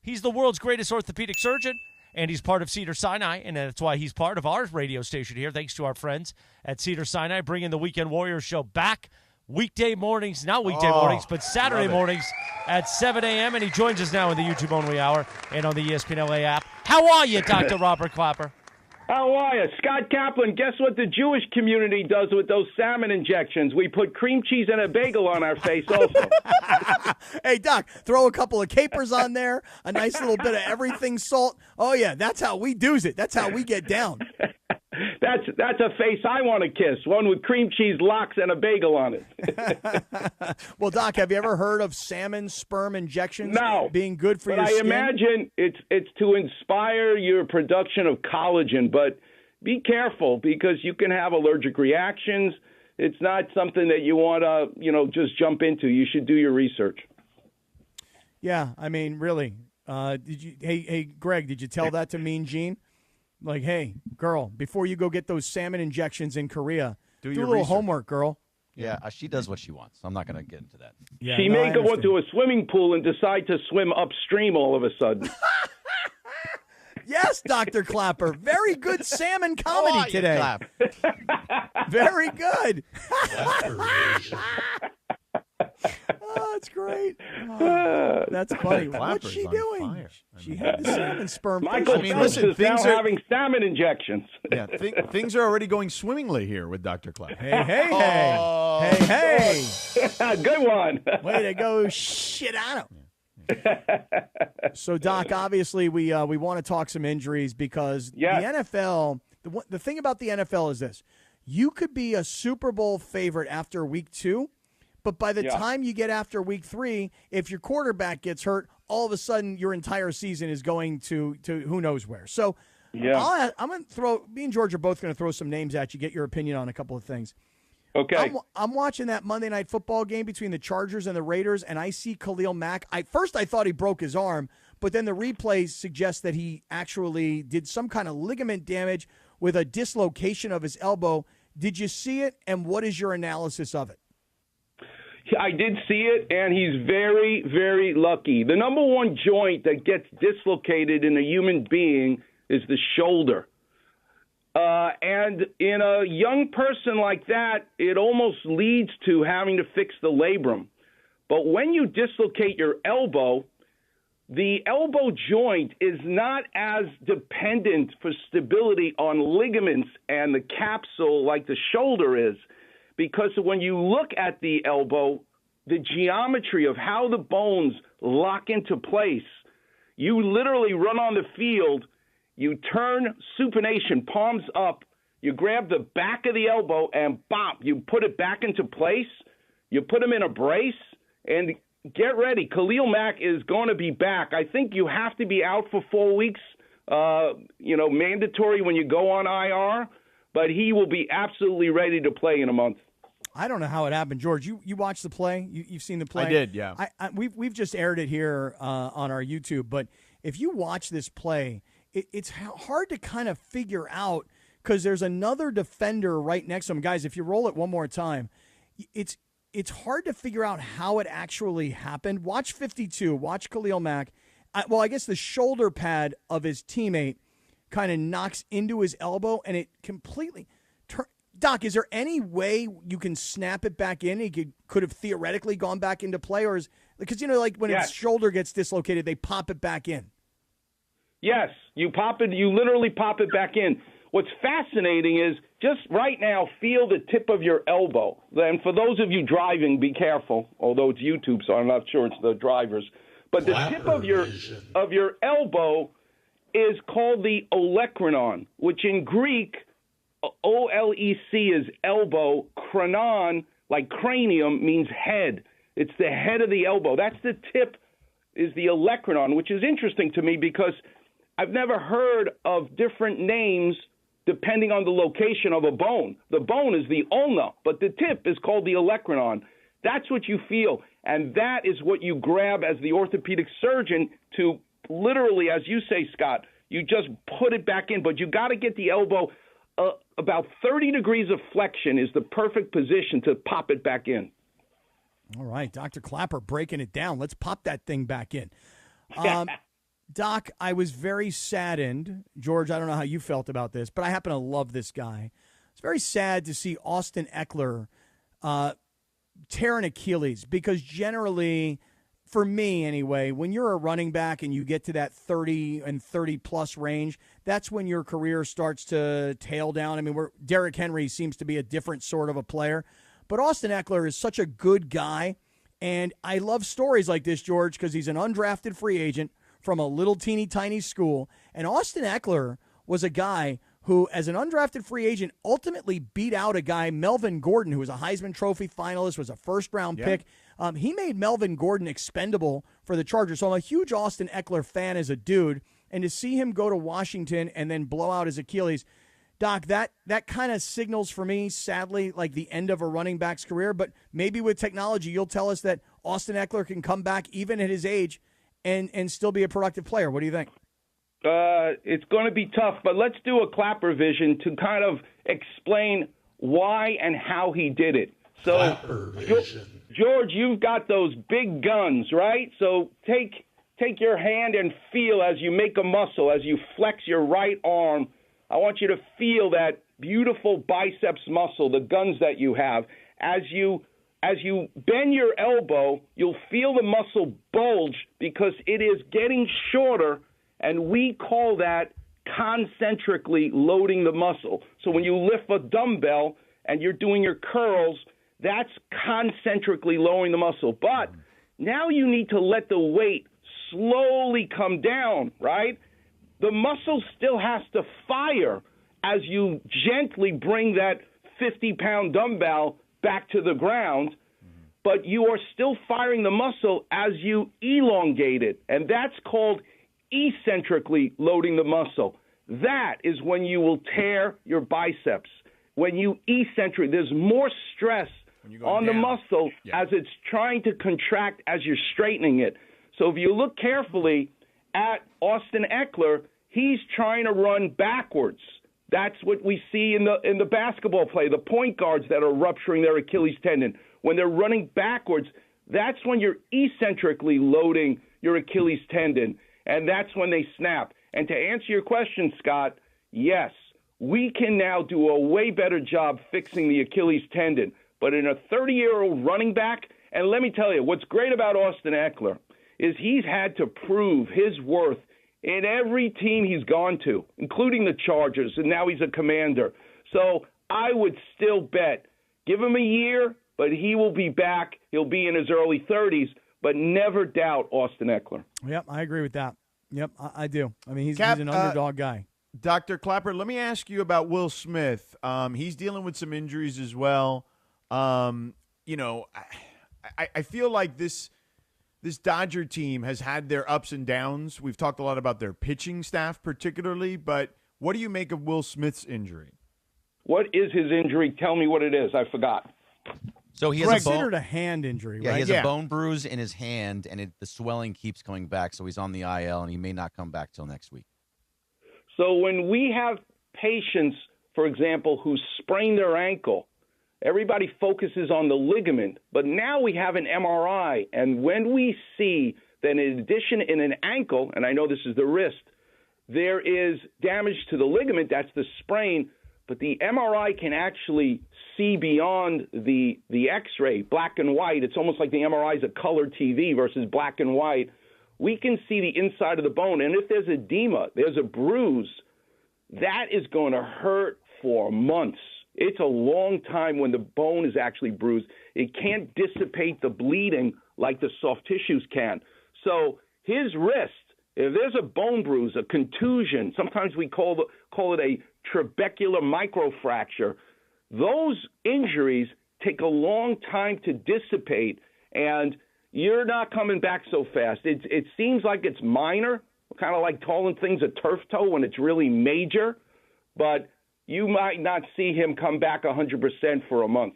He's the world's greatest orthopedic surgeon, and he's part of Cedars-Sinai, and that's why he's part of our radio station here, thanks to our friends at Cedars-Sinai, bringing the Weekend Warriors show back weekday mornings, not weekday mornings, but Saturday mornings at 7 a.m., and he joins us now in the YouTube-only hour and on the ESPN LA app. How are you, Dr. Robert Klapper? How are you? Scott Kaplan, guess what the Jewish community does with those salmon injections? We put cream cheese and a bagel on our face also. Hey, Doc, throw a couple of capers on there, a nice little bit of everything salt. Oh, yeah, that's how we do's it. That's how we get down. That's a face I want to kiss, one with cream cheese lox and a bagel on it. Well, Doc, have you ever heard of salmon sperm injections being good for but your skin? I imagine it's to inspire your production of collagen, but be careful because you can have allergic reactions. It's not something that you want to, just jump into. You should do your research. Yeah, I mean, really. Hey, Greg, did you tell that to Mean Gene? Like, hey, girl, before you go get those salmon injections in Korea, do a little homework, girl. Yeah, she does what she wants. I'm not going to get into that. Yeah, she may go into a swimming pool and decide to swim upstream all of a sudden. Yes, Dr. Klapper. Very good salmon comedy today. Very good. Oh, that's great. Oh, that's funny. What's she doing? She had the salmon sperm. Michael Phelps is now having salmon injections. Yeah, things are already going swimmingly here with Dr. Klapper. Hey. Hey. Good one. Way to go, Sedano. So, Doc, obviously we want to talk some injuries because the NFL, the thing about the NFL is this. You could be a Super Bowl favorite after week 2, but by the time you get after week 3, if your quarterback gets hurt, all of a sudden your entire season is going to who knows where. So I'm going to throw – me and George are both going to throw some names at you, get your opinion on a couple of things. Okay. I'm watching that Monday Night Football game between the Chargers and the Raiders, and I see Khalil Mack. First I thought he broke his arm, but then the replay suggests that he actually did some kind of ligament damage with a dislocation of his elbow. Did you see it, and what is your analysis of it? I did see it, and he's very, very lucky. The number one joint that gets dislocated in a human being is the shoulder. And in a young person like that, it almost leads to having to fix the labrum. But when you dislocate your elbow, the elbow joint is not as dependent for stability on ligaments and the capsule like the shoulder is. Because when you look at the elbow, the geometry of how the bones lock into place, you literally run on the field, you turn supination, palms up, you grab the back of the elbow and bop, you put it back into place, you put him in a brace, and get ready. Khalil Mack is going to be back. I think you have to be out for 4 weeks, mandatory when you go on IR, but he will be absolutely ready to play in a month. I don't know how it happened, George. You watched the play? You've seen the play? I did, yeah. We've just aired it here on our YouTube, but if you watch this play, it's hard to kind of figure out because there's another defender right next to him. Guys, if you roll it one more time, it's hard to figure out how it actually happened. Watch 52. Watch Khalil Mack. I guess the shoulder pad of his teammate kind of knocks into his elbow, and it completely Doc, is there any way you can snap it back in? He could have theoretically gone back into play, or is because like when his shoulder gets dislocated, they pop it back in. Yes, you pop it. You literally pop it back in. What's fascinating is just right now, feel the tip of your elbow. And for those of you driving, be careful. Although it's YouTube, so I'm not sure it's the drivers. But the tip of your elbow is called the olecranon, which in Greek, O-L-E-C is elbow. Chronon, like cranium, means head. It's the head of the elbow. That's the tip, is the olecranon, which is interesting to me because I've never heard of different names depending on the location of a bone. The bone is the ulna, but the tip is called the olecranon. That's what you feel, and that is what you grab as the orthopedic surgeon to literally, as you say, Scott, you just put it back in, but you got to get the elbow about 30 degrees of flexion is the perfect position to pop it back in. All right, Dr. Klapper breaking it down. Let's pop that thing back in. Doc, I was very saddened. George, I don't know how you felt about this, but I happen to love this guy. It's very sad to see Austin Ekeler tear an Achilles because generally, for me anyway, when you're a running back and you get to that 30 and 30-plus range, that's when your career starts to tail down. I mean, Derrick Henry seems to be a different sort of a player. But Austin Ekeler is such a good guy, and I love stories like this, George, because he's an undrafted free agent from a little teeny tiny school. And Austin Ekeler was a guy who, as an undrafted free agent, ultimately beat out a guy, Melvin Gordon, who was a Heisman Trophy finalist, was a first-round pick. He made Melvin Gordon expendable for the Chargers. So I'm a huge Austin Ekeler fan as a dude. And to see him go to Washington and then blow out his Achilles, Doc, that kind of signals for me, sadly, like the end of a running back's career. But maybe with technology, you'll tell us that Austin Ekeler can come back even at his age and still be a productive player. What do you think? It's going to be tough, but let's do a Klapper vision to kind of explain why and how he did it. So, George, you've got those big guns, right? So take your hand and feel as you make a muscle, as you flex your right arm. I want you to feel that beautiful biceps muscle, the guns that you have. As you bend your elbow, you'll feel the muscle bulge because it is getting shorter, and we call that concentrically loading the muscle. So when you lift a dumbbell and you're doing your curls, that's concentrically lowering the muscle. But now you need to let the weight slowly come down, right? The muscle still has to fire as you gently bring that 50-pound dumbbell back to the ground, but you are still firing the muscle as you elongate it, and that's called eccentrically loading the muscle. That is when you will tear your biceps. When you eccentric, there's more stress on the muscle as it's trying to contract as you're straightening it. So if you look carefully at Austin Ekeler, he's trying to run backwards. That's what we see in the basketball play, the point guards that are rupturing their Achilles tendon. When they're running backwards, that's when you're eccentrically loading your Achilles tendon, and that's when they snap. And to answer your question, Scott, yes, we can now do a way better job fixing the Achilles tendon. But in a 30-year-old running back, and let me tell you, what's great about Austin Ekeler is he's had to prove his worth in every team he's gone to, including the Chargers, and now he's a Commander. So I would still bet, give him a year, but he will be back. He'll be in his early 30s, but never doubt Austin Ekeler. Yep, I agree with that. Yep, I do. I mean, he's an underdog guy. Dr. Klapper, let me ask you about Will Smith. He's dealing with some injuries as well. I feel like this Dodger team has had their ups and downs. We've talked a lot about their pitching staff particularly, but what do you make of Will Smith's injury? What is his injury? Tell me what it is. I forgot. So he has considered a hand injury, right? Yeah, he has a bone bruise in his hand, and the swelling keeps coming back, so he's on the IL, and he may not come back till next week. So when we have patients, for example, who sprain their ankle, everybody focuses on the ligament, but now we have an MRI, and when we see that in addition in an ankle, and I know this is the wrist, there is damage to the ligament, that's the sprain, but the MRI can actually see beyond the X-ray, black and white. It's almost like the MRI is a color TV versus black and white. We can see the inside of the bone, and if there's edema, there's a bruise, that is going to hurt for months. It's a long time when the bone is actually bruised. It can't dissipate the bleeding like the soft tissues can. So his wrist, if there's a bone bruise, a contusion, sometimes we call it a trabecular microfracture, those injuries take a long time to dissipate, and you're not coming back so fast. It seems like it's minor, kind of like calling things a turf toe when it's really major, but you might not see him come back 100% for a month.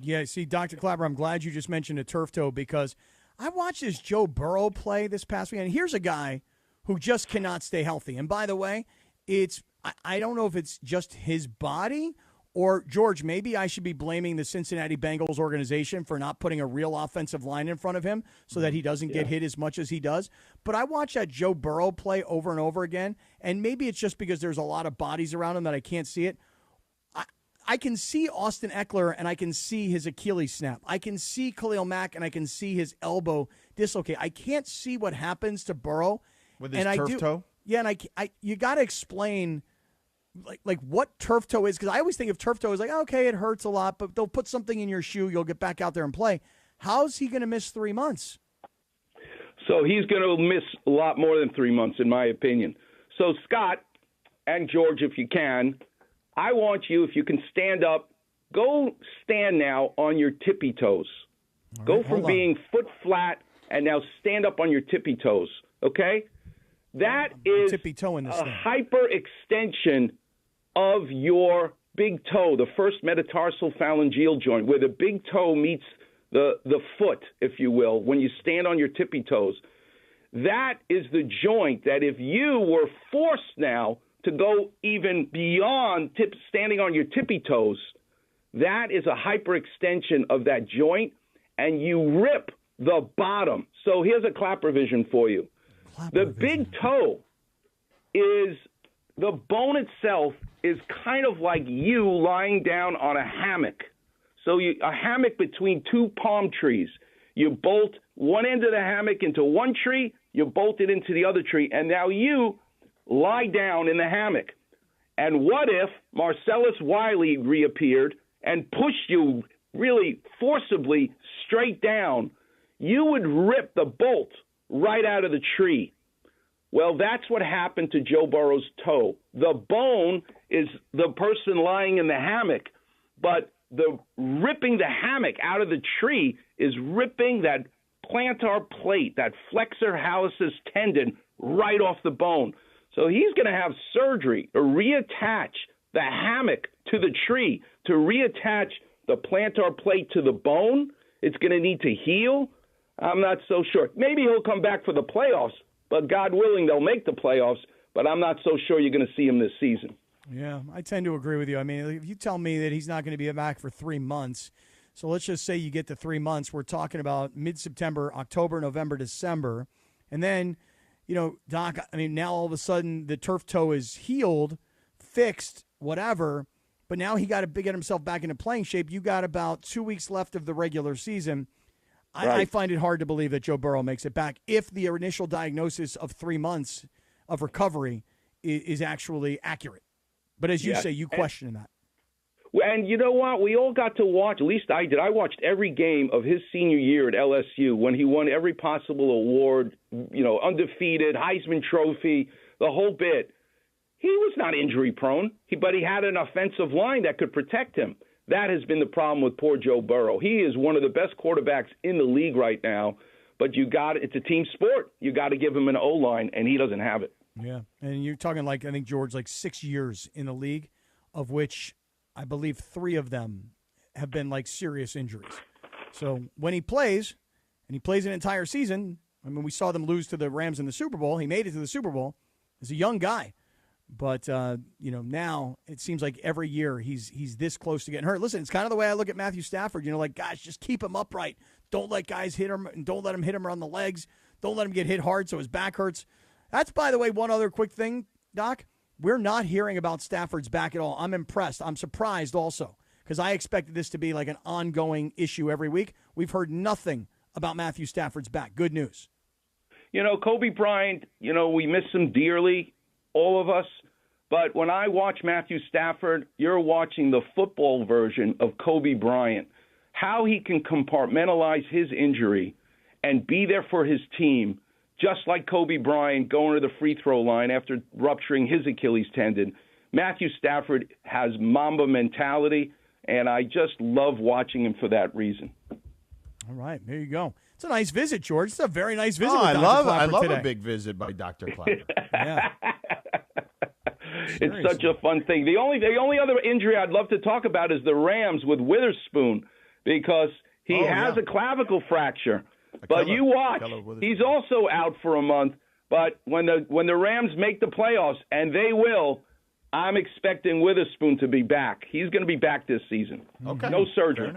Yeah, see, Dr. Klapper, I'm glad you just mentioned a turf toe because I watched this Joe Burrow play this past weekend. Here's a guy who just cannot stay healthy. And by the way, I don't know if it's just his body Or, George, maybe I should be blaming the Cincinnati Bengals organization for not putting a real offensive line in front of him so that he doesn't get hit as much as he does. But I watch that Joe Burrow play over and over again, and maybe it's just because there's a lot of bodies around him that I can't see it. I can see Austin Ekeler, and I can see his Achilles snap. I can see Khalil Mack, and I can see his elbow dislocate. I can't see what happens to Burrow. With his turf toe? Yeah, and you got to explain like what turf toe is, because I always think of turf toe as like, okay, it hurts a lot, but they'll put something in your shoe, you'll get back out there and play. How's he going to miss 3 months? So he's going to miss a lot more than 3 months, in my opinion. So, Scott and George, if you can, I want you, if you can stand up, go stand now on your tippy toes. Right, go from being foot flat and now stand up on your tippy toes, okay? That is tippy toe in the stand. Hyperextension of your big toe, the first metatarsal phalangeal joint, where the big toe meets the foot, if you will, when you stand on your tippy toes. That is the joint that if you were forced now to go even beyond standing on your tippy toes, that is a hyperextension of that joint, and you rip the bottom. So here's a Klapper vision for you. The big toe is the bone itself is kind of like you lying down on a hammock. So a hammock between two palm trees. You bolt one end of the hammock into one tree, you bolt it into the other tree, and now you lie down in the hammock. And what if Marcellus Wiley reappeared and pushed you really forcibly straight down? You would rip the bolt right out of the tree. Well, that's what happened to Joe Burrow's toe. The bone is the person lying in the hammock, but the ripping the hammock out of the tree is ripping that plantar plate, that flexor hallucis tendon, right off the bone. So he's going to have surgery to reattach the hammock to the tree, to reattach the plantar plate to the bone. It's going to need to heal. I'm not so sure. Maybe he'll come back for the playoffs, but God willing, they'll make the playoffs. But I'm not so sure you're going to see him this season. Yeah, I tend to agree with you. I mean, if you tell me that he's not going to be back for 3 months, so let's just say you get to 3 months, we're talking about mid-September, October, November, December. And then, you know, Doc, I mean, now all of a sudden the turf toe is healed, fixed, whatever, but now he got to get himself back into playing shape. You got about 2 weeks left of the regular season. Right. I find it hard to believe that Joe Burrow makes it back if the initial diagnosis of 3 months of recovery is actually accurate. But as you say, you question that. And you know what? We all got to watch, at least I did. I watched every game of his senior year at LSU when he won every possible award, you know, undefeated, Heisman Trophy, the whole bit. He was not injury prone, but he had an offensive line that could protect him. That has been the problem with poor Joe Burrow. He is one of the best quarterbacks in the league right now, but it's a team sport. You got to give him an O-line, and he doesn't have it. Yeah, and you're talking like, I think, George, like 6 years in the league, of which I believe 3 of them have been like serious injuries. So when he plays, and he plays an entire season, I mean, we saw them lose to the Rams in the Super Bowl. He made it to the Super Bowl. He's a young guy. But, you know, now it seems like every year he's this close to getting hurt. Listen, it's kind of the way I look at Matthew Stafford. You know, like, guys, just keep him upright. Don't let guys hit him, and don't let him hit him around the legs. Don't let him get hit hard so his back hurts. That's, by the way, one other quick thing, Doc. We're not hearing about Stafford's back at all. I'm impressed. I'm surprised also, because I expected this to be like an ongoing issue every week. We've heard nothing about Matthew Stafford's back. Good news. You know, Kobe Bryant, you know, we miss him dearly, all of us. But when I watch Matthew Stafford, you're watching the football version of Kobe Bryant. How he can compartmentalize his injury and be there for his team, just like Kobe Bryant going to the free throw line after rupturing his Achilles tendon. Matthew Stafford has Mamba mentality, and I just love watching him for that reason. All right, there you go. It's a nice visit, George. It's a very nice visit. Oh, with Dr. Klapper I love today. a big visit by Dr. Klapper. Yeah. It's such a fun thing. The only other injury I'd love to talk about is the Rams with Witherspoon, because he has a clavicle fracture. But you watch, he's also out for a month. But when the Rams make the playoffs, and they will, I'm expecting Witherspoon to be back. He's going to be back this season. Okay. No surgery.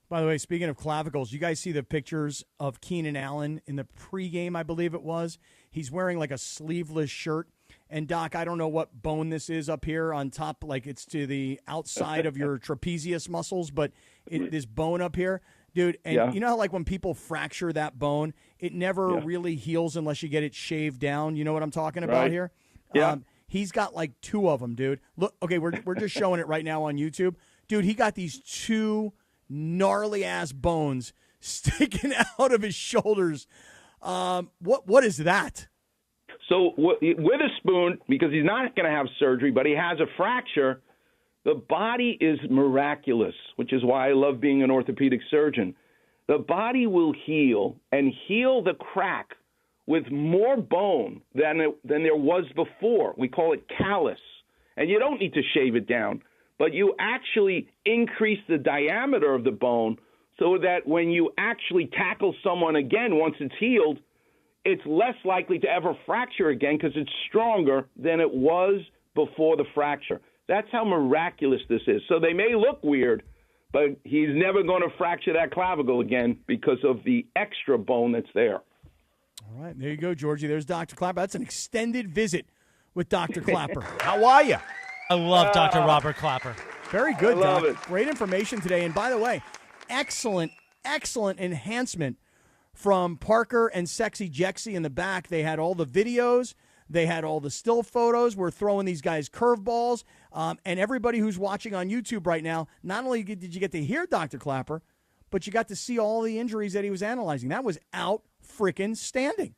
By the way, speaking of clavicles, you guys see the pictures of Keenan Allen in the pregame, I believe it was. He's wearing like a sleeveless shirt. And, Doc, I don't know what bone this is up here on top, like it's to the outside of your trapezius muscles, but this bone up here. Dude, and you know how like when people fracture that bone, it never really heals unless you get it shaved down? You know what I'm talking about here? Yeah. He's got like 2 of them, dude. Look, okay, we're just showing it right now on YouTube. Dude, he got these 2 gnarly-ass bones sticking out of his shoulders. What is that? So Witherspoon, because he's not going to have surgery, but he has a fracture, the body is miraculous, which is why I love being an orthopedic surgeon. The body will heal and heal the crack with more bone than there was before. We call it callus. And you don't need to shave it down, but you actually increase the diameter of the bone so that when you actually tackle someone again once it's healed, it's less likely to ever fracture again because it's stronger than it was before the fracture. That's how miraculous this is. So they may look weird, but he's never going to fracture that clavicle again because of the extra bone that's there. All right, there you go, Georgie. There's Dr. Klapper. That's an extended visit with Dr. Klapper. How are you? I love Dr. Robert Klapper. Very good, I love Doc. it. Great information today. And by the way, excellent enhancement from Parker and Sexy Jexy in the back. They had all the videos. They had all the still photos. We're throwing these guys curveballs. And everybody who's watching on YouTube right now, not only did you get to hear Dr. Klapper, but you got to see all the injuries that he was analyzing. That was out-freaking-standing.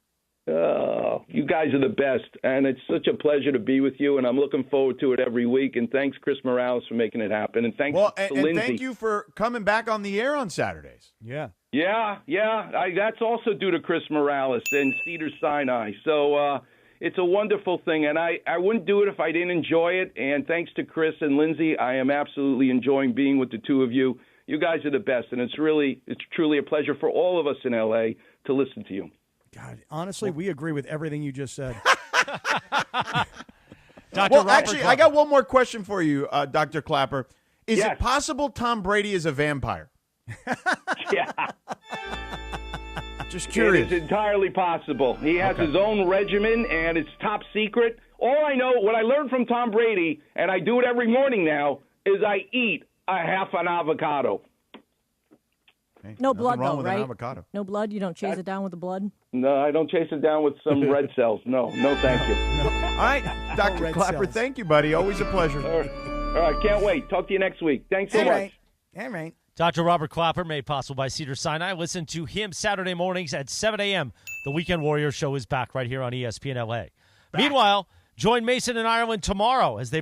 You guys are the best, and it's such a pleasure to be with you, and I'm looking forward to it every week. And thanks, Chris Morales, for making it happen. And thanks to Lindsay. And thank you for coming back on the air on Saturdays. Yeah. Yeah. That's also due to Chris Morales and Cedars-Sinai. So it's a wonderful thing, and I wouldn't do it if I didn't enjoy it. And thanks to Chris and Lindsay, I am absolutely enjoying being with the two of you. You guys are the best, and it's truly a pleasure for all of us in L.A. to listen to you. God, honestly, we agree with everything you just said. Well, actually, I got one more question for you, Dr. Klapper. Is Yes. it possible Tom Brady is a vampire? Yeah. Just It curious. is entirely possible. He has his own regimen, and it's top secret. All I know, what I learned from Tom Brady, and I do it every morning now, is I eat a half an avocado. Hey, No nothing blood, wrong though, with right? An avocado. No blood? You don't chase it down with the blood? No, I don't chase it down with some red cells. No, thank you. All right, Dr. red Klapper, cells. thank you, buddy. Always a pleasure. All right, can't wait. Talk to you next week. Thanks so much. All right. Dr. Robert Klapper, made possible by Cedars-Sinai. Listen to him Saturday mornings at 7 a.m. The Weekend Warrior Show is back right here on ESPN LA. Meanwhile, join Mason and Ireland tomorrow as they